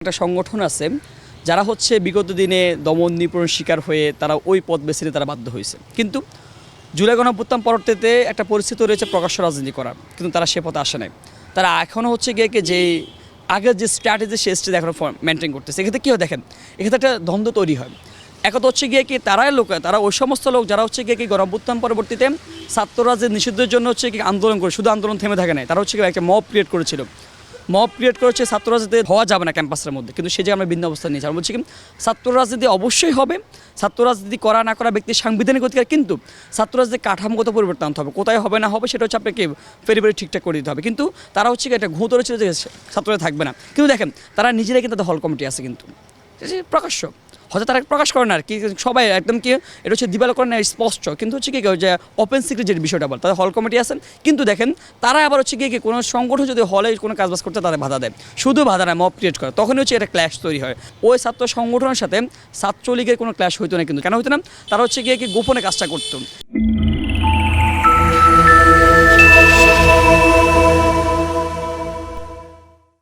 একটা সংগঠন আছে যারা হচ্ছে বিগত দিনে দমন নিপীড়ন শিকার হয়ে তারা ওই পথ বেছে নিতে তারা বাধ্য হয়েছে। কিন্তু জুলাই গণঅভ্যুত্থান পরবর্তীতে একটা পরিস্থিতি রয়েছে প্রকাশ্য রাজনীতি করার, কিন্তু তারা সে পথে আসে নাই। তারা এখনও হচ্ছে গিয়ে যে আগের যে স্ট্র্যাটেজি সে স্টেজ এখনও মেনটেন করতেছে। এক্ষেত্রে কী হয় দেখেন, এক্ষেত্রে একটা দ্বন্দ্ব তৈরি হয়। এক তো হচ্ছে গিয়ে তারা ওই সমস্ত লোক যারা হচ্ছে গিয়ে গণঅভ্যুত্থান পরবর্তীতে ছাত্ররা যে নিষিদ্ধের জন্য হচ্ছে কি আন্দোলন করে, শুধু আন্দোলন থেমে থাকে নাই, তারা হচ্ছে একটা মব ক্রিয়েট করেছিল। মব ক্রিয়েট করেছে ছাত্র রাজনীতি হওয়া যাবে না ক্যাম্পাসের মধ্যে, কিন্তু সে যে আমরা ভিন্ন অবস্থা নিয়েছি। আমরা বলছি কি ছাত্র রাজনীতি অবশ্যই হবে, ছাত্র রাজনীতি করা না করা ব্যক্তির সাংবিধানিক অধিকার, কিন্তু ছাত্র রাজনীতি কাঠামোগত পরিবর্তন আনতে হবে। কোথায় হবে না হবে সেটা হচ্ছে আপনাকে ফেরি ঠিকঠাক করে দিতে হবে। কিন্তু তারা হচ্ছে একটা ঘুঁ ধরেছিল যে ছাত্ররা থাকবে না। কিন্তু দেখেন তারা নিজেরাই কিন্তু তাদের হল কমিটি আছে, কিন্তু প্রকাশ্য হয়তো তারা প্রকাশ করে না আর কি, সবাই একদম কি এটা হচ্ছে দিবালো করে না স্পষ্ট, কিন্তু হচ্ছে কি যে ওপেন সিক্রেট যে বিষয়টা বল, তাদের হল কমিটি আছেন। কিন্তু দেখেন তারা আবার হচ্ছে কি কোনো সংগঠন যদি হলে কোনো কাজবাজ করতে তাদের বাধা দেয়, শুধু বাধা না মব ক্রিয়েট করে, তখনই হচ্ছে একটা ক্ল্যাশ তৈরি হয়। ওই ছাত্র সংগঠনের সাথে ছাত্রলীগের কোনো ক্ল্যাশ হইতো না, কিন্তু কেন হইতো না, তারা হচ্ছে গিয়ে গোপনে কাজটা করতো।